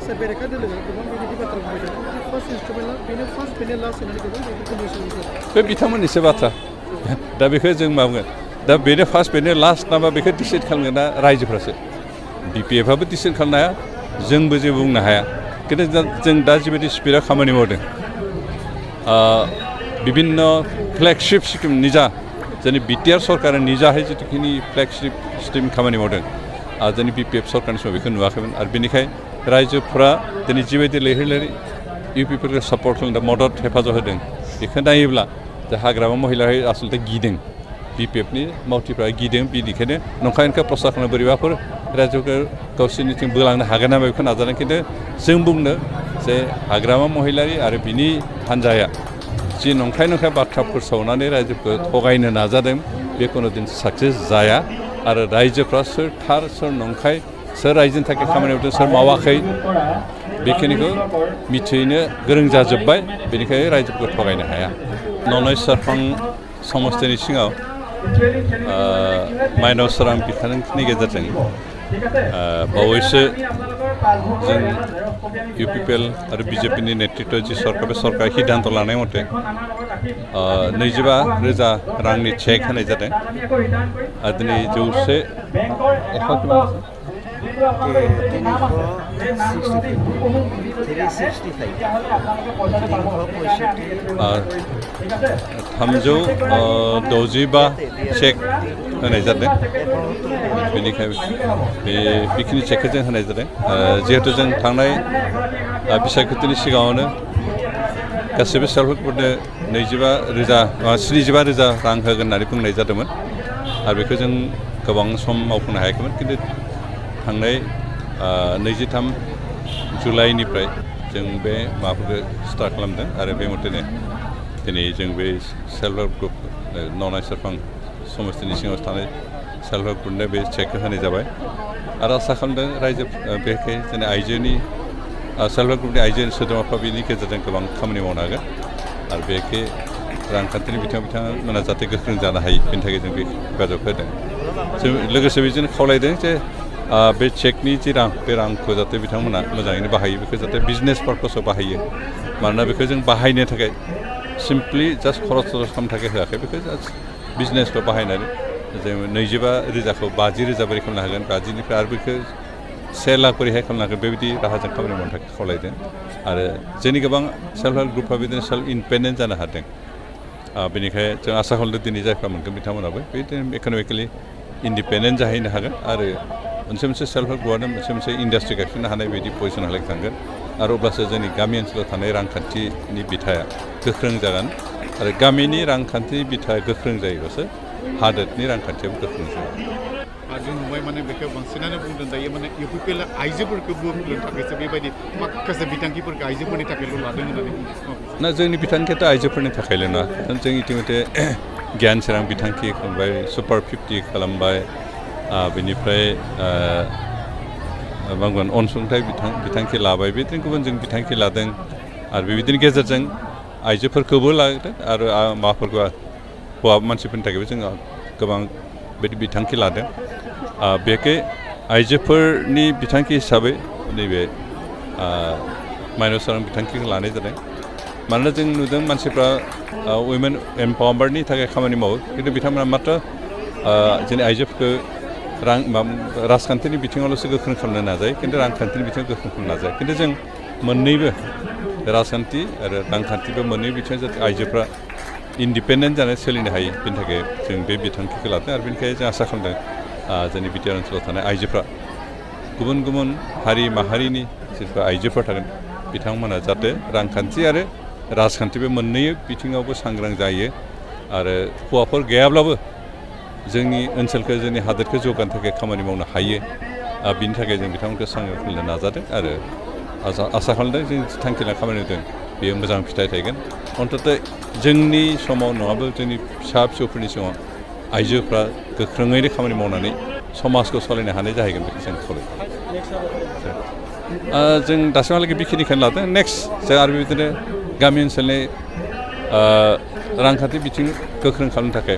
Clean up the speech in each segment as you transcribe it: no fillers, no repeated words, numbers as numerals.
माखासे बेरेखा दोलोआ गोबां बेबायदि बाथ्रा बुंबाय थादों फार्स्ट इन्स्ट्रुमेन्टआ बेनो फार्स्ट बेनो लास्ट होननानै गोबां बेबायदि बुंबाय बे बिथांमोननिसो बाथ्रा दा बेखौ जों मावगोन दा बेनो फार्स्ट बेनो लास्ट नामा बेखौ डिसाइड खालामगोन दा रायजोफ्रासो बिपिएफआबो डिसाइड खालामनो हाया जोंबो जेबो बुंनो हाया खिन्थु जों दा जिबायदि स्पिडआव खामानि मावदों बिभिन्न फ्लेगशिप स्किम निजा जोंनि बिटिआर सरकारा निजाहै जिथुखिनि फ्लेगशिप स्किम खामानि मावदों जोंनि बिपिएफ सरकारनि समाव बेखौ नुवाखैमोन आरो बेनिखायनो रायजोफ्रा दिनै जिबायदि लैहोर लैहोर इउपिफोरखौ सापर्ट खालामदों मदद हेफाजाब होदों बेखौ नायोब्ला जे हाग्रामा महिलाया आसलथे गिदों बिपिएफनि मावथिफ्रा गिदों बेनिखायनो नंखायखौ प्रसार खालामनो बोरैबाफोर रायजोखौ गावसोरनिथिं बोलांनो हागोन नामा बेखौ नाजादों खिन्थु जों बुंनो जे हाग्रामा महिलारि आरो बिनि हान्जाया जि नंखाय बाथ्रा फोसावनानै रायजोखौ थगायनो नाजादों बे कोनो दिन साक्सेस जाया आरो रायजोफ्रा सोर थार सोर नंखाय सोर रायजोनि थाखाय खामानि मावदों सोर मावाखै बेखिनिखौ मिथिनो गोरों जाजोब्बाय बेनिखायनो रायजोफोरखौ थगायनो हाया ननै सरपं समस्तिनि सिङाव माइनाव सोरां बिथांनि गेजेरजों बावैसो जों इउपिपिएल आरो बिजेपिनि नेतृत्व जि सरकार बे सरकारा सिद्धान्त लानाय मथे 25,000 रांनि चेक होनाय जादों आरो दिनै 365 चेक होनाय जादों बेनिखायनो बेखिनि चेकखौ जों होनाय जादों जिहेतु जों थांनाय बिसायख'थिनि सिगाङावनो गासैबो सेल्फ हेल्प ग्रुपनो 75,000 रां होगोन होननानै बुंनाय जादोंमोन आरो बेखौ जों गोबां सम मावफुंनो हायाखैमोन खिन्थु थांनाय 23 जुलाइनिफ्राय जों बे माबाफोरखौ स्टार्ट खालामदों आरो बे मथेनो दिनै जों बे सेल्फ हेल्प ग्रुप ननाय सरपं समस्तिनि सिङाव थानाय सेल्फ हेल्प ग्रुपनो बे चेकखौ होनाय जाबाय आरो आसा खालामदों रायजो बेखै जोंनि आइजोनि सेल्फ हेल्प ग्रुपनि आइजो सोद्रोमाफ्रा बेनि गेजेरजों गोबां खामानि मावनो हागोन आरो बेखै रांखान्थिनि बिथांमोना जाहाथे गोख्रों जानो हायो बेनि थाखाय जों बे हेफाजाब होदों जों लोगोसे बेजोंनो खावलायदों जे बे चेकनि जि रां बे रांखौ जाहाथे बिथांमोना मोजाङैनो बाहायो बेखौ जाहाथे बिजनेस पार्पसाव बाहायो मानोना बेखौ जों बाहायनो थाखाय सिम्पलि जास्ट खरस खालामनो थाखाय होआखै बेखौ जास्ट बिजनेसफ्राव बाहायनानै जों 25,000खौ 50,000 बोरै खालामनो हागोन 50निफ्राय आरो बेखौ 1 लाख बोरैहाय खालामनो हागोन बेबायदि राहाजों खामानि मावनो थाखाय खावलायदों आरो जोंनि गोबां सेल्फ हेल्प ग्रुपआ बिदिनो सेल्फ इन्डिपेन्डेन्ट जानो हादों बेनिखायनो जों आसा खालामदों दिनै जायफ्रा मोनगोन बिथांमोनाबो बिदिनो इक'नमिकेलि इन्डिपेन्डेन्ट जाहैनो हागोन आरो मोनसे सेल्फ हेल्प ग्रुपआनो मोनसे इन्डास्ट्रि गायसननो हानाय बायदि पजिसनहालागै थांगोन आरो अब्लासो जोंनि गामि ओनसोलाव थानाय रांखान्थिनि बिथाया गोख्रों जागोन आरो गामिनि रांखान्थिनि बिथाया गोख्रों जायोबासो हादोरनि रांखान्थियाबो गोख्रों जागोन जों नुबाय माने बेखौ बांसिनानो बुंदों दायो माने इउपिपिएल आइजोफोरखौ बुंनो थाखायसो बेबायदि माखासे बिथांखिफोरखौ आइजोफोरनि थाखायल' लादों होननानै ना जोंनि बिथांखियाथ' आइजोफोरनि थाखायल' नङा जों इतिमধ্যे गियान सोरां बिथांखि खालामबाय सुपार 50 खालामबाय बेनिफ्राय बांगोन अनसुंथाइ बिथांखि लाबाय बेदिनो गुबुन जों बिथांखि लादों आरो बेबायदिनि गेजेरजों आइजोफोरखौबो लादों आरो माबाफोरखौ हौवा मानसिफोरनि थाखायबो जोङो गोबां बिदि बिथांखि लादों बेखौ आइजोफोरनि बिथांखि हिसाबै नैबे माइनाव सोरां बिथांखिखौ लानाय जादों मानोना जों नुदों मानसिफ्रा उइमेन एम्पावारमेन्टनि थाखाय खामानि मावो खिन्थु बिथांमोना मात्र जोंनि आइजोफोरखौ राजखान्थिनि बिथिङावल'सो गोख्रों खालामनो नाजायो खिन्थु रांखान्थिनि बिथिङाव गोख्रों खालामनो नाजायो खिन्थु जों मोननैबो राजखान्थि आरो रांखान्थिबो मोननै बिथिङाव जाहाथे आइजोफ्रा इन्डिपेन्डेन्ट जानानै सोलिनो हायो बेनि थाखाय जों बे बिथांखिखौ लादों आरो बेनिखायनो जों आसा खालामदों जोंनि बिटिआर ओनसोलाव थानाय आइजोफ्रा गुबुन गुबुन हारि माहारिनि जेनेबा आइजोफोर थागोन बिथांमोना जाहाथे रांखान्थि आरो राजखान्थि बे मोननै बिथिङावबो सांग्रां जायो आरो हौवाफोर गैयाब्लाबो जोंनि ओनसोलखौ जोंनि हादोरखौ जौगानो थाखाय खामानि मावनो हायो बिनि थाखाय जों बिथांमोनखौ सांग्रां खालामनो नाजादों आरो आसा खालामदों जों थांखि लाना खामानि मावदों बेयो मोजां फिथाइ थायगोन अन्ततः जोंनि समाव नङाब्ला जोंनि फिसा फिसौफोरनि समाव आइजोफ्रा गोख्रोङैनो खामानि मावनानै समाजखौ सालायनो हानाय जाहैगोन बेखौ जों खावलायो जों दासिमहालागै बेखिनिखौनो लादों नेक्स्ट जों आरो बेबायदिनो गामि ओनसोलनि रांखान्थि बिथिं गोख्रों खालामनो थाखाय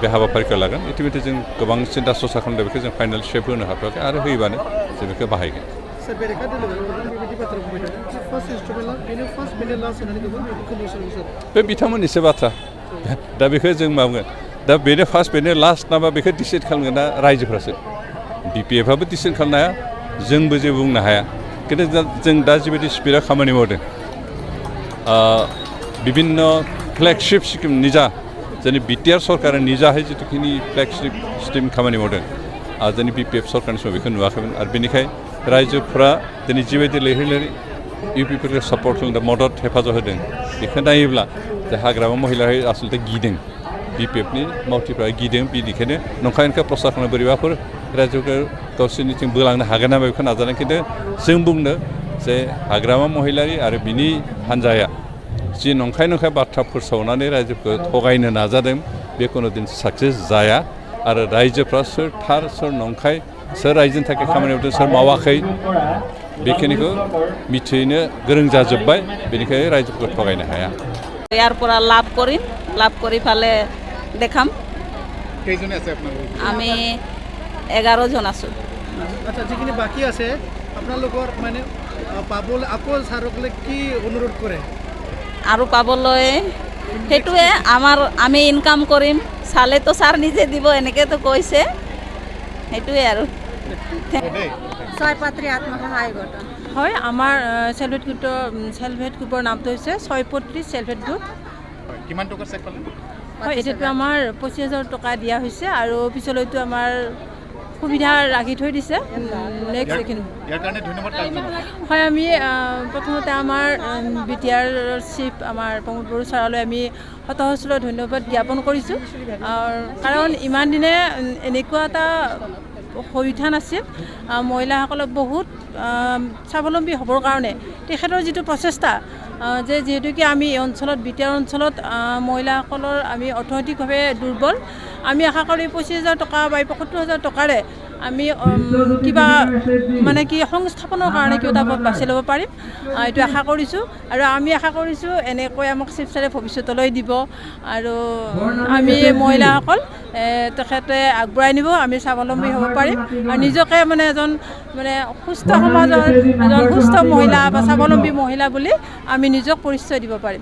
बे हाबाफारिखौ लागोन इतिमধ্যे जों गोबां सिन्था सरसा खालामदों बेखौ जों फाइनाल शेप होनो हाथ'वाखै आरो होयोबानो जों बेखौ बाहायगोन Sir, very good. Beberapa bathra bukan. First instrument lah, bini last ini juga itu condition sir. बे बिथांमोननि एसे बाथ्रा दा बेखौ जों मावगोन दा बेनो फार्स्ट बेनो लास्ट नामा बेखौ डिसाइड खालामगोन दा रायजोफ्रासो बिपिएफआबो डिसाइड खालामनो हाया जोंबो जेबो बुंनो हाया खिन्थु जों दा जिबायदि स्पिडआव खामानि मावदों বিভিন্ন फ्लेगशिप स्किम निजा जोंनि बिटिआर सरकारा निजाहै जिथुखिनि फ्लेगशिप स्किम खामानि मावदों आरो जोंनि बिपिएफ सरकारनि समाव बेखौ नुवाखैमोन आरो बेनिखाय रायजोफ्रा दिनै जिबायदि लैहोर लैहोर इउपिफोरखौ सापर्ट खालामदों मदद हेफाजाब होदों बेखौ नायोब्ला जे हाग्रामा महिलाया आसलथे गिदों बिपिएफनि मावथिफ्रा गिदों बेनिखायनो नंखायखौ प्रसार खालामनो बोरैबाफोर रायजोखौ गावसोरनिथिं बोलांनो हागोन नामा बेखौ नाजादों खिन्थु जों बुंनो जे हाग्रामा महिलारि आरो बिनि हान्जाया जि नंखाय बाथ्रा फोसावनानै रायजोखौ थगायनो नाजादों बे कोनो दिन साक्सेस जाया आरो रायजोफ्रा सोर थार सोर नंखाय सोर रायजोनि थाखाय खामानि मावदों सोर मावाखै बेखिनिखौ मिथिनो गोरों जाजोब्बाय बेनिखायनो रायजोफोरखौ थगायनो हाया ইয়াৰ পৰা লাভ কৰি ফালে দেখাম কেইজনে আছে আপোনালোক আমি 11 জন আছো আচ্ছা যিখিনি বাকি আছে আপোনালোকৰ মানে পাবলৈ আকৌ ছাৰকলে কি অনুৰোধ কৰে আৰু পাবলৈ হেতুৱে আমি ইনকাম কৰিম চালে তো ছাৰ নিজে দিব এনেকৈ তো কৈছে হেতুৱে আৰু ছয়পাত্ৰী আত্মসহায়ক গোট হয় আমাৰ সেলফ হেল্প গ্ৰুপৰ নামটো হৈছে ছয়পত্ৰী সেলফ হেল্প গ্ৰুপ কিমান টকা চেক পালে হয় এতিয়াতো আমাৰ 25,000 টকা দিয়া হৈছে আৰু পিছলৈতো আমাৰ সুবিধা ৰাখি থৈ দিছে নেক্সট এইখিনি ইয়াৰ কাৰণে ধন্যবাদ হয় আমি প্ৰথমতে আমাৰ বিটিআৰ চিফ আমাৰ প্ৰমোদ বড়ো ছাৰলৈ আমি হতহস্ৰ ধন্যবাদ জ্ঞাপন কৰিছোঁ কাৰণ ইমান দিনে এনেকুৱা এটা হৈ উঠা নাছিল মহিলাসকলক বহুত স্বাৱলম্বী হ'বৰ কাৰণে তেখেতৰ যিটো প্ৰচেষ্টা যে যিহেতুকে আমি এই অঞ্চলত বিটিআৰ অঞ্চলত মহিলাসকলৰ আমি অৰ্থনৈতিকভাৱে দুৰ্বল আমি আশা কৰি 25,000 টকা বা 75,000 টকাৰে আমি কিবা মানে কি সংস্থাপনৰ কাৰণে কিবা এটা বাছি ল'ব পাৰিম এইটো আশা কৰিছোঁ আৰু আমি আশা কৰিছোঁ এনেকৈ আমাক চিফ ছাৰে ভৱিষ্যতলৈ দিব আৰু আমি মহিলাসকল তেখেতে আগবঢ়াই নিব আমি স্বাৱলম্বী হ'ব পাৰিম আৰু নিজকে মানে এজন মানে সুস্থ সমাজৰ এজন সুস্থ মহিলা বা স্বাৱলম্বী মহিলা বুলি আমি নিজক পৰিচয় দিব পাৰিম